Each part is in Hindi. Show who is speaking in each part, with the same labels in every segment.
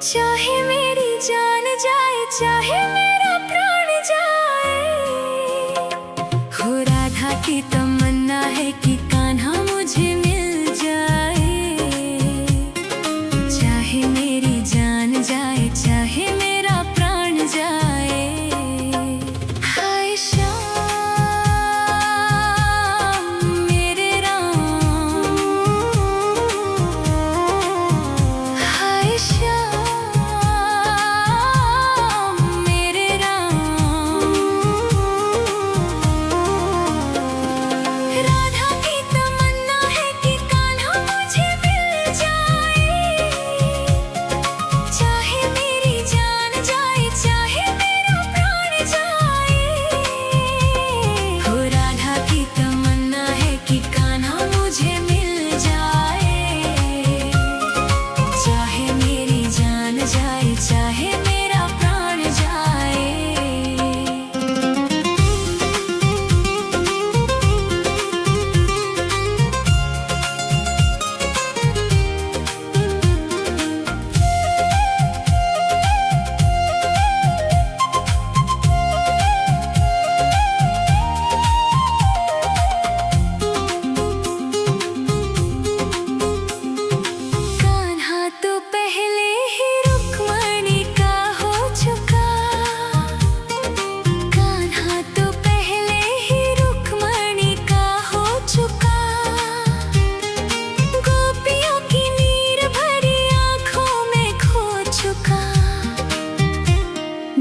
Speaker 1: चाहे मेरी जान जाए, चाहे मेरा प्राण जाए। हो राधा की तमन्ना है कि कान्हा मुझे मिल जाए। चाहे मेरी जान जाए, चाहे मेरा प्राण जाए। हाय श्याम मेरे राम, हाय श्याम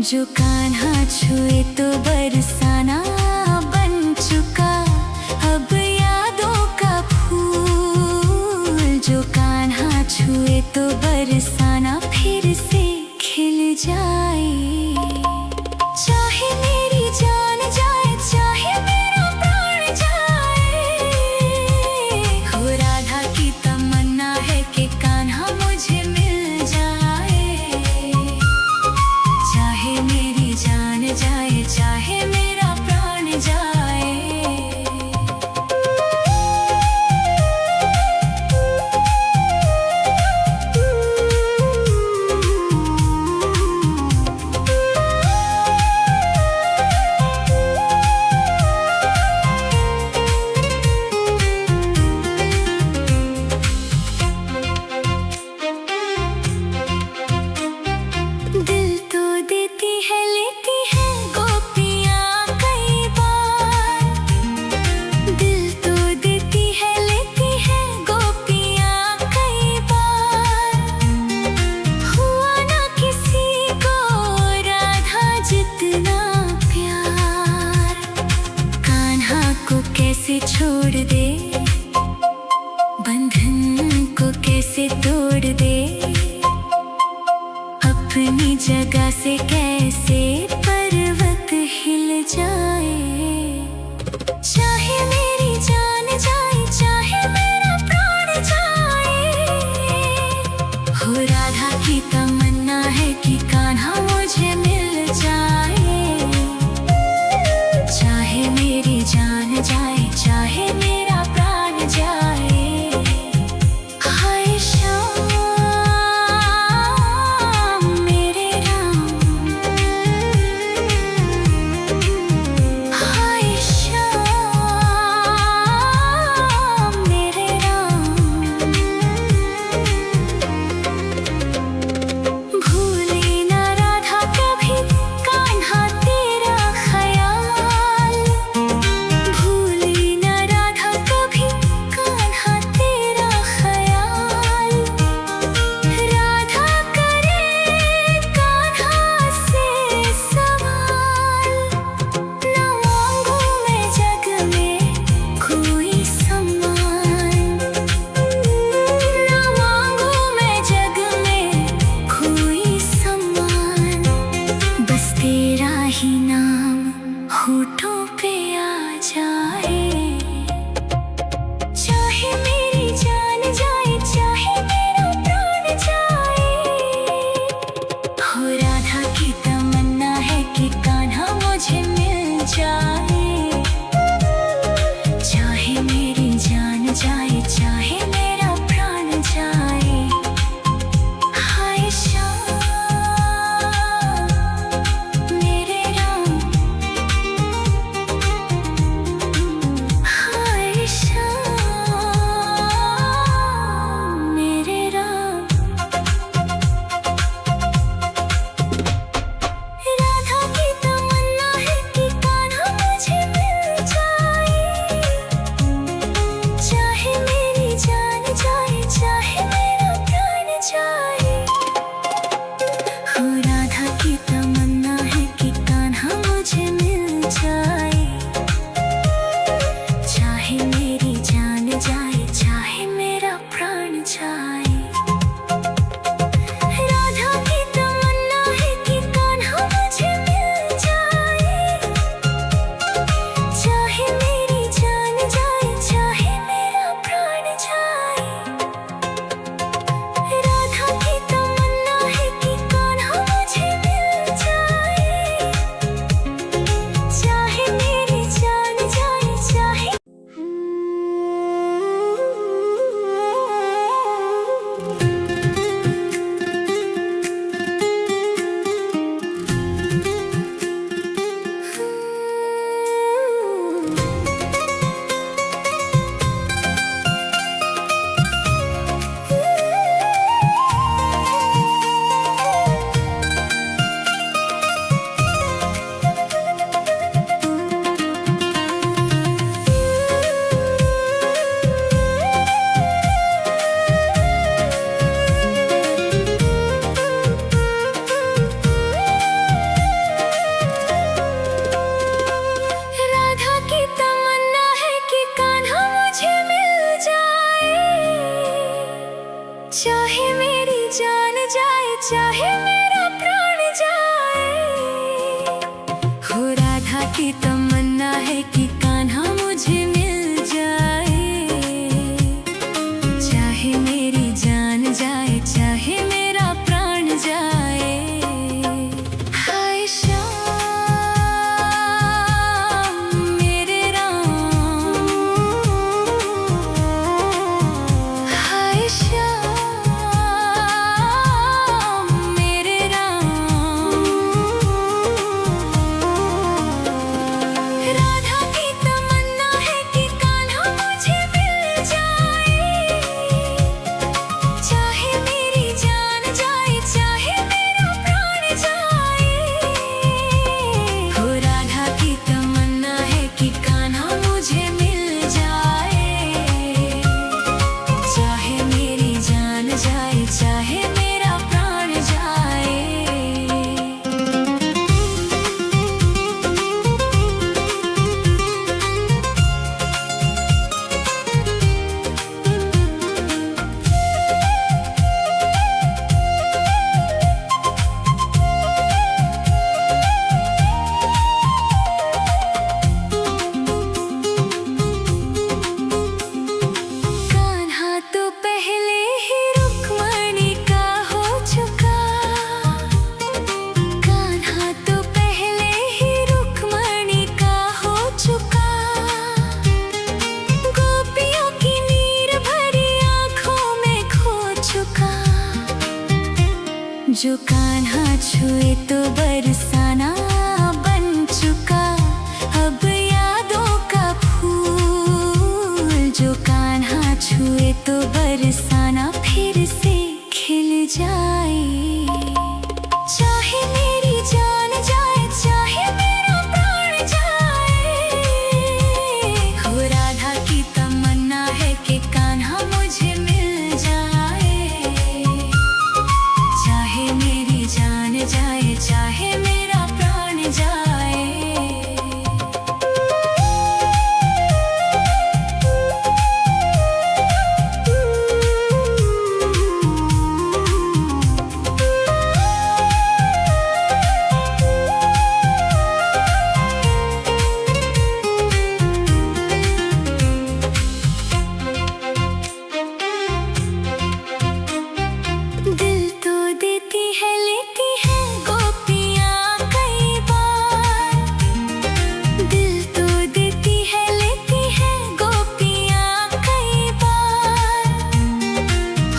Speaker 1: जो कान्हा छुए तो बरसाना बन चुका। अब यादों का फूल जो कान्हा छुए तो बरसाना फिर से खिल जाए। चाहे मेरी जान जाए, चाहे मेरा प्राण जाए। हो राधा की तमन्ना है कि कान्हा मुझे मिल जाए। चाहे मेरी जान जाए, चाहे मेरा प्राण जाए। दिल तो देती है, लेती है गोपियाँ कई बार। दिल तो देती है, लेती है गोपियाँ कई बार। हुआ ना किसी को राधा जितना प्यार। कान्हा को कैसे छोड़ दे, बंधन को कैसे तोड़ दे। अपनी जगह से कैसे पर्वत हिल जाए। चाहे मेरी जान जाए, चाहे मेरा प्राण जाए। हो राधा की तमन्ना है कि कान्हा मुझे मिल जाए। चाहे मेरी जान जाए, चाहे मेरा प्राण जाए। हाय श्याम मेरे राम, जाए। राधा की तमन्ना है कि कान्हा मुझे मिल जाए, चाहे मेरी जान जाए, चाहे मेरा प्राण जाए। राधा की तमन्ना है कि कान्हा मुझे मिल जाए, चाहे मेरी जान जाए, चाहे राधा की तमन्ना है कि कान्हा मुझे मिल जाए, चाहे मेरी जान जाए, चाहे मेरा प्राण जाए। हो राधा की तमन्ना है कि कान्हा मुझे मिल जाए, चाहे मेरी जान जाए, चाहे मेरा प्राण जाए। हाय श्याम मेरे राम, हाय श्याम मेरे राम। राधा की तमन्ना है कि कान्हा मुझे मिल जाए, चाहे मेरी जान जाए, चाहे मेरा प्राण जाए। हो राधा की तमन्ना है कि कान्हा मुझे मिल जाए, चाहे मेरी जान जाए, चाहे मेरा प्राण जाए। कान्हा तो पहले ही रुक्मणी का हो चुका, कान्हा तो पहले ही रुक्मणी का हो चुका। गोपियों की नीर भरी आँखों में खो चुका। जो कान्हा छुए तो बरसाना बन चुका, अब यादों का फूल। जो कान्हा छुए तो बरसाना फिर से खिल जाए, चाहे मेरी जान जाए, चाहे मेरा प्राण जाए। हो राधा की तमन्ना है कि कान्हा मुझे मिल जाए, चाहे मेरी जान जाए, चाहे मेरा प्राण जाए। दिल तो देती है, लेती है गोपियाँ कई बार। दिल तो देती है, लेती है गोपियाँ कई बार।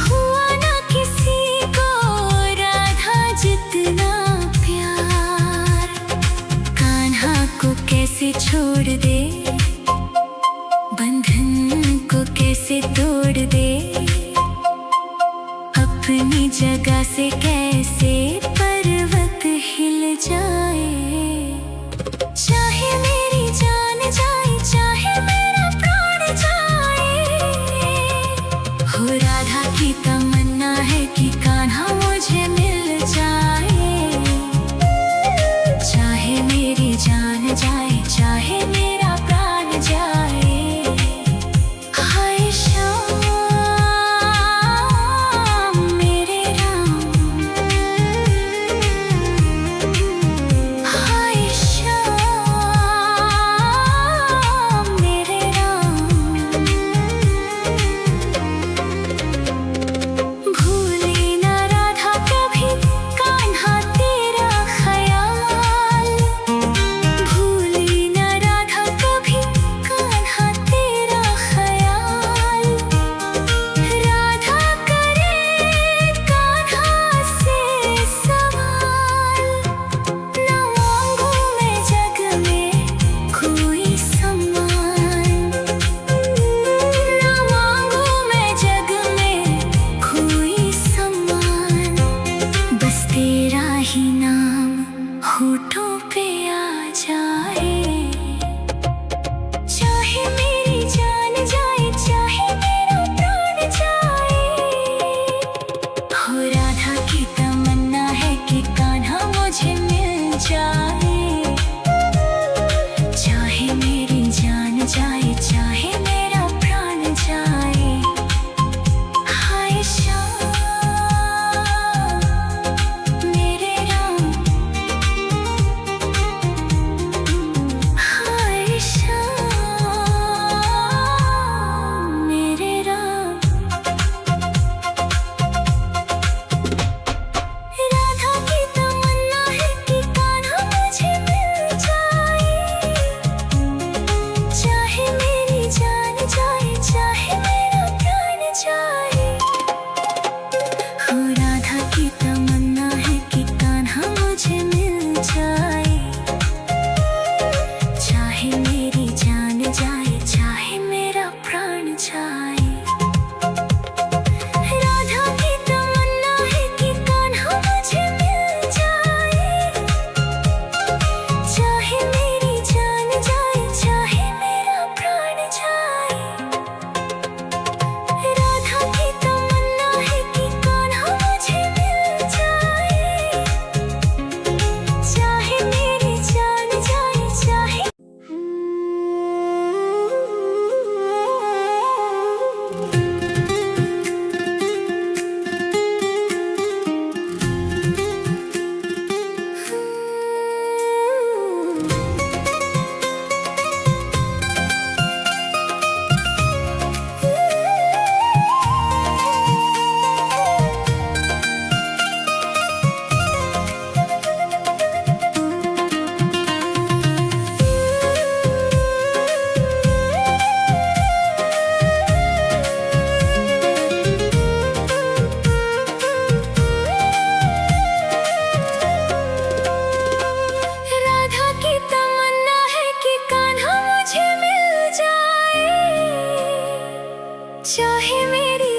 Speaker 1: हुआ ना किसी को राधा जितना प्यार। कान्हा को कैसे छोड़ दे, बंधन को कैसे तोड़ दे, अपनी जगह से कैसे पर्वत हिल जाए। चाहे मेरी जान जाए, चाहे मेरा प्राण जाए। हो राधा की तमन्ना है कि कान्हा मुझे मिल जाए, चाहे मेरी जान जाए, चाहे मेरा प्राण जाए। हाय श्याम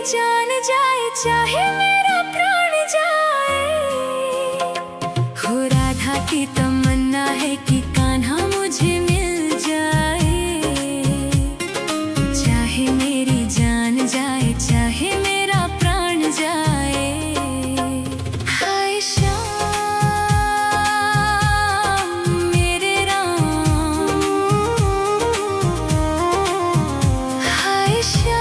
Speaker 1: जान जाए चाहे मेरा प्राण जाए। हो राधा की तमन्ना है कि कान्हा मुझे मिल जाए। चाहे मेरी जान जाए चाहे मेरा प्राण जाए। हाय श्याम मेरे राम, हाय श्याम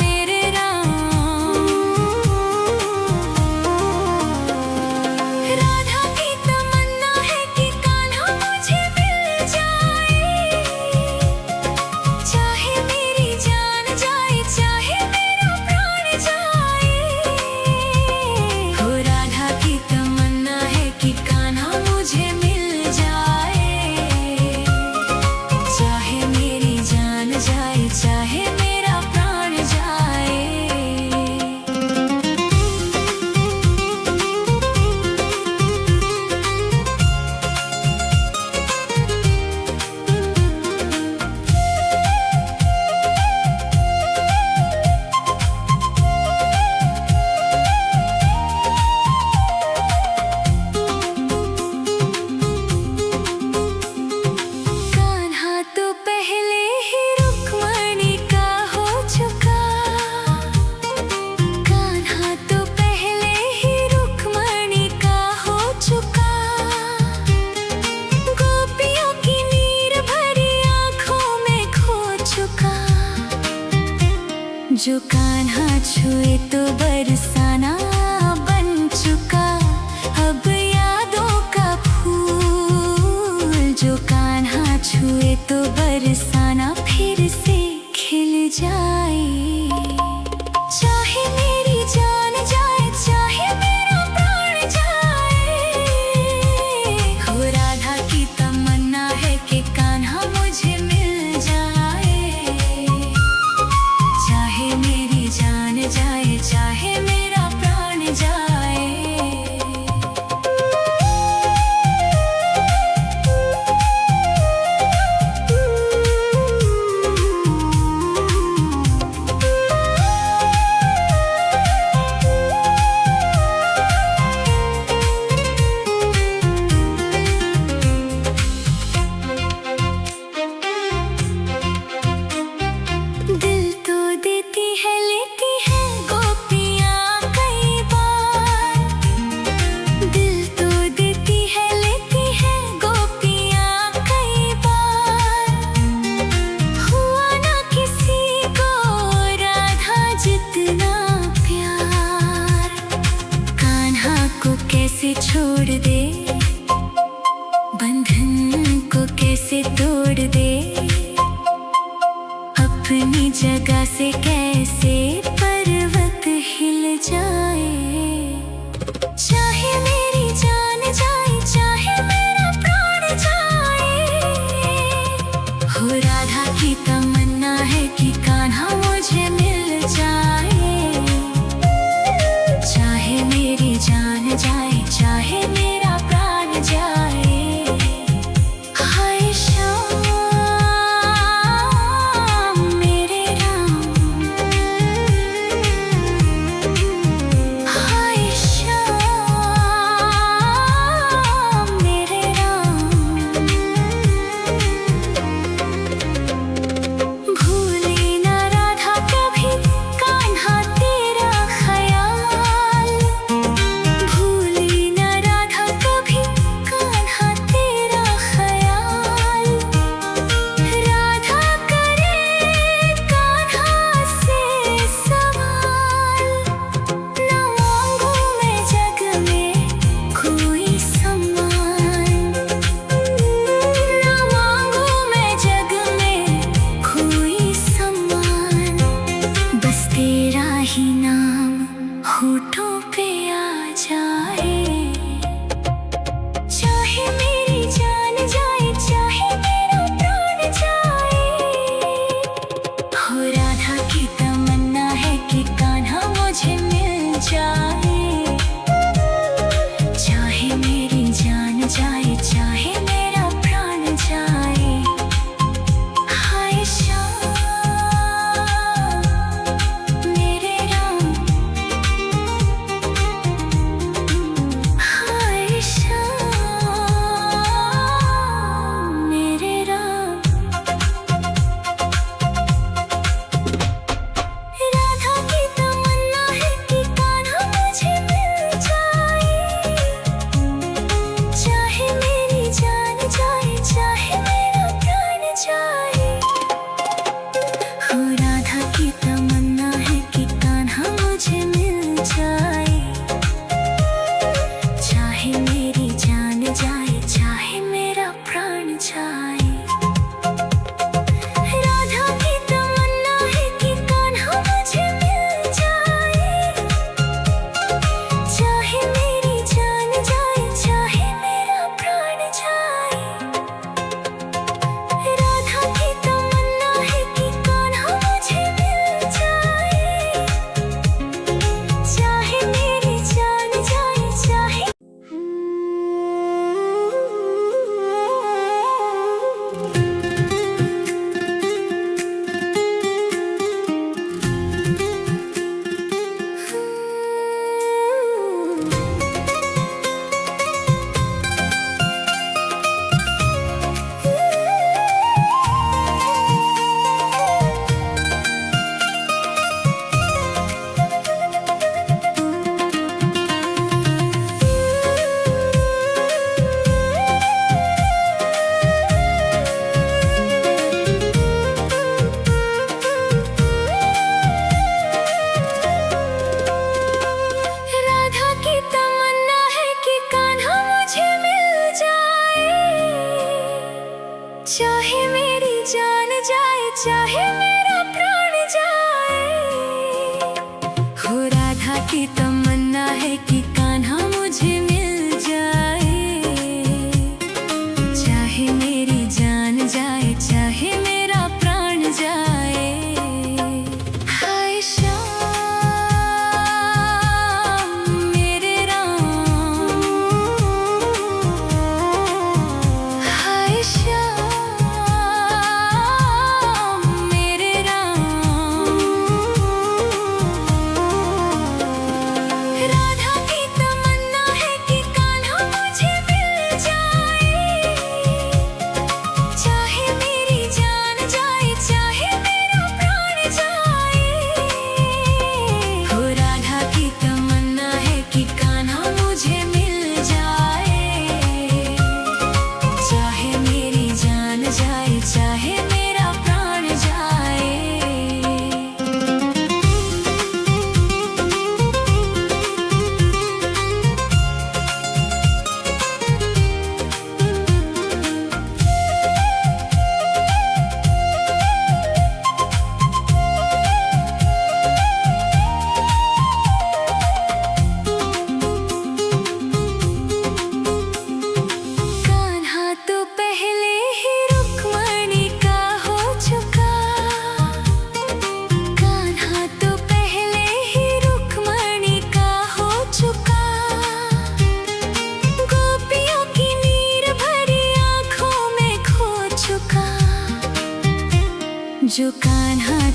Speaker 1: मेरे राम। राधा की तमन्ना है कि कान्हा मुझे मिल जाए। चाहे मेरी जान जाए चाहे मेरा प्राण जाए। हो राधा की तमन्ना है कि कान्हा मुझे मिल जाए। चाहे मेरी जान जाए चाहे मेरा प्राण जाए। कान्हा तो पहले ही रुक्मणी का हो चुका। कान्हा तो पहले ही रुक्मणी का हो चुका। गोपियों की नीर भरी आंखों में खो चुका। जो कान्हा छुए तो बरसाना बन चुका। अब यादों का फूल जो कान्हा छुए तो बरसाना फिर से खिल जाए। चाहे मेरी जान जाए चाहे मेरा प्राण जाए। हो राधा की तमन्ना है कि कान्हा मुझे मिल जाए। चाहे मेरी जान जाए चाहे मेरा प्राण जाए। दिल तो देती है लेती है गोपियाँ कई बार। दिल तो देती है लेती है गोपियाँ कई बार। हुआ ना किसी को राधा जितना प्यार। कान्हा को कैसे छोड़ दे, बंधन को कैसे तोड़ दे। अपनी जगह से कैसे पर्वत हिल जाए। चाहे मेरी जान जाए चाहे मेरा प्राण जाए। हो राधा की तमन्ना है कि कान्हा मुझे मिल जाए। चाहे मेरी जान जाए चाहे मेरा प्राण जाए। हाय श्याम मेरे राम, हाय श्याम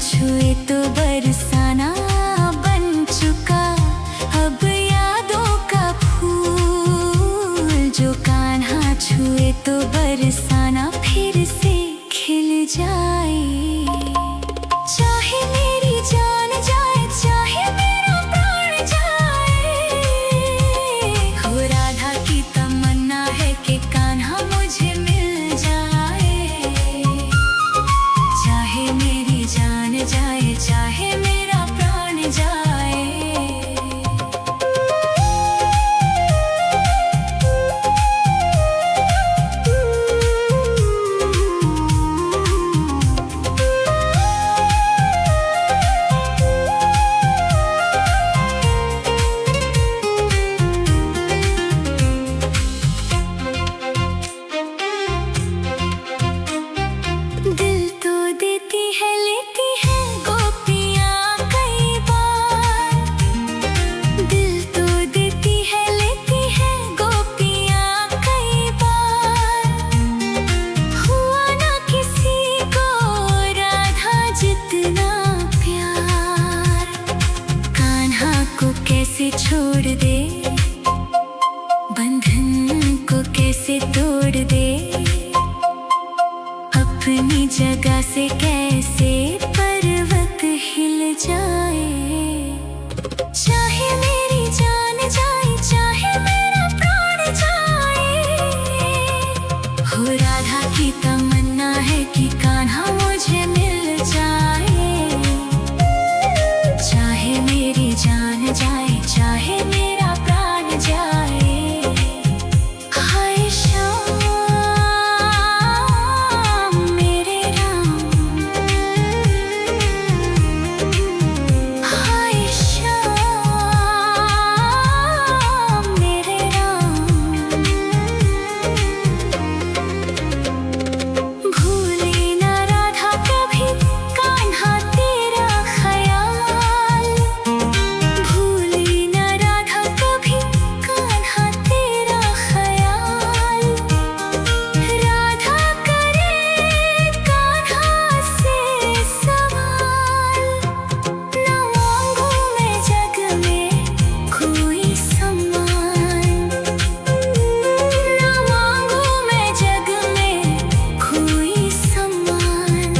Speaker 1: छुए तो बरसाना बन चुका अब यादों का फूल। जो कान्हा छुए तो बरसाना फिर से खिल जाए। चाहे मेरी जान जाए चाहे मेरा प्राण जाए, हो राधा की तमन्ना है कि कान्हा मुझे मिल जाए। चाहे मेरी जान जाए चाहे मेरा प्राण जाए। दिल तो देती है लेती है गोपियाँ कई बार। दिल तो देती है लेती है गोपियाँ कई बार। हुआ ना किसी को राधा जितना प्यार। कान्हा को कैसे छोड़ दे, बंधन को कैसे तोड़ दे, अपनी जगह से कैसे पर्वत हिल जाए। चाहे मेरी जान जाए चाहे मेरा प्राण जाए, हो राधा की तमन्ना है कि कान्हा मुझे मिल जाए। चाहे मेरी जान जाए चाहे मेरा प्राण जाए। हाय श्याम मेरे राम, हाय श्याम मेरे राम। भूले ना राधा कभी कान्हा तेरा ख्याल। भूले ना राधा कभी कान्हा तेरा ख्याल। राधा करे कान्हा से सवाल। ना मांगू मैं जग में कोई सम्मान। ना मांगू मैं जग में कोई सम्मान।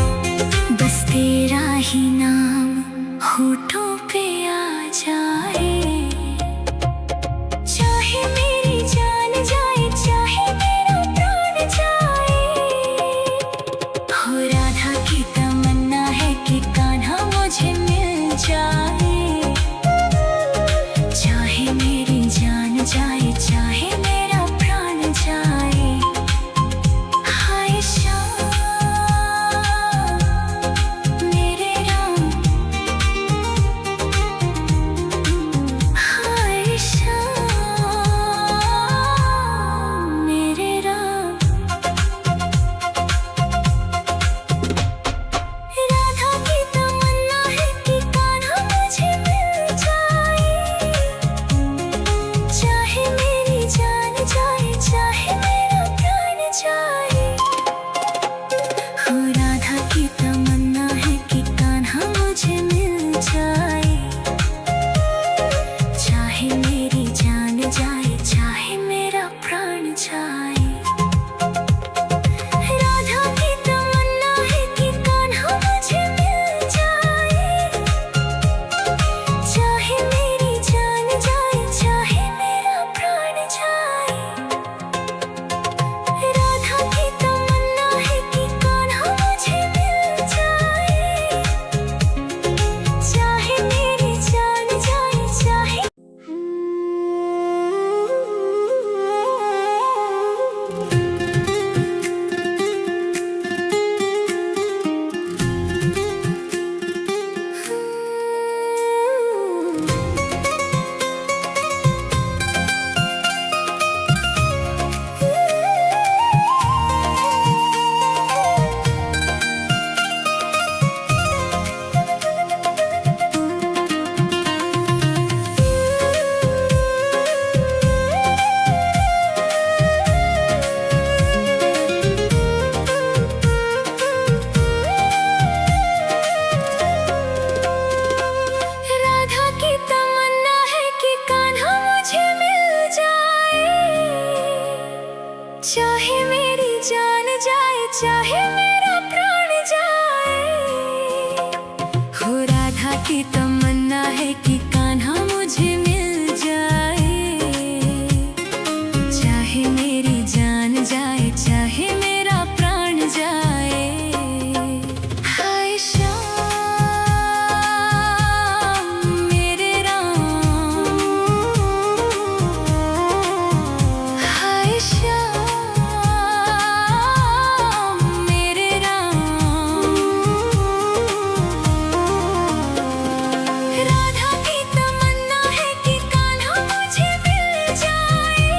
Speaker 1: बस तेरा ही नाम होठों पे आ जाए। चाहे मेरी जान जाए चाहे मेरा प्राण जाए, हो राधा की तमन्ना है कि कान्हा मुझे मिल जाए। चाहे मेरी जान जाए चाहे मेरा प्राण जाए। हाय श्याम मेरे राम, की तमन्ना है कि कान्हा मुझे मिल जाए, चाहे मेरी जान जाए चाहे मेरा प्राण जाए। हाय श्याम मेरे राम, हाय श्याम मेरे राम। राधा की तमन्ना है कि कान्हा मुझे मिल जाए,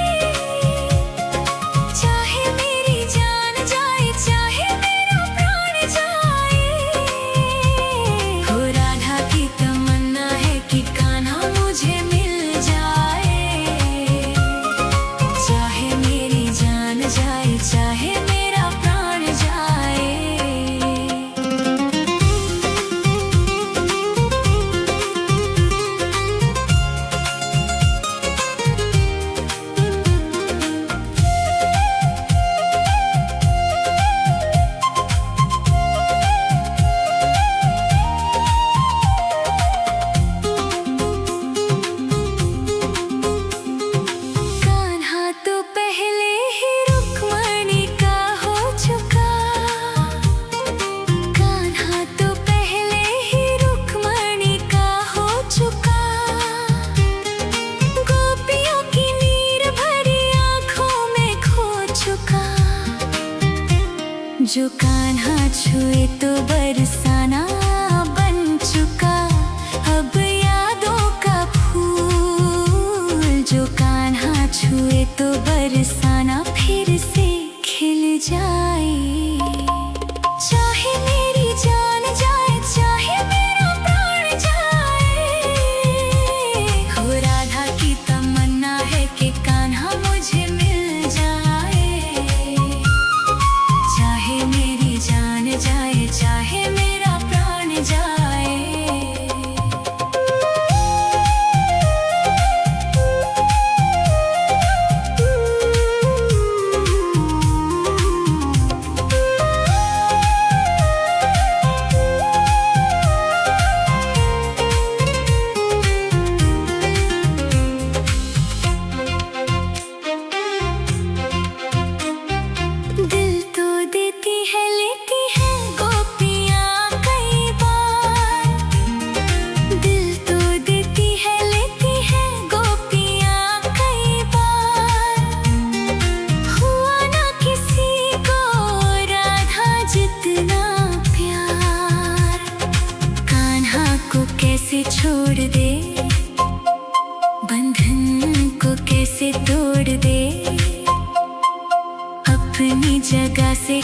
Speaker 1: चाहे मेरी जान जाए चाहे मेरा प्राण जाए। हो राधा की तमन्ना है कि कान्हा मुझे मिल जाए, चाहे मेरी जान जाए चाहे मेरा प्राण जाए। कान्हा तो पहले ही रुक्मणी का हो चुका, कान्हा तो पहले ही रुक्मणी का हो चुका। गोपियों की नीर भरी आंखों में खो चुका, जो कान्हा छुए तो बरसाना बन चुका। अब यादों का फूल जो कान्हा छुए तो बरसाना फिर से खिल जाए, चाहे मेरी जान जाए चाहे मेरा प्राण जाए। हो राधा की तमन्ना है कि कान्हा मुझे मिल जाए, चाहे मेरी जान जाए चाहे मेरा प्राण जाए। दिल तो देती है लेती है गोपियाँ कई बार, दिल तो देती है लेती है गोपियाँ कई बार। हुआ ना किसी को राधा जितना प्यार, कान्हा को कैसे छोड़ दे, बंधन को कैसे तोड़ दे, अपनी जगह से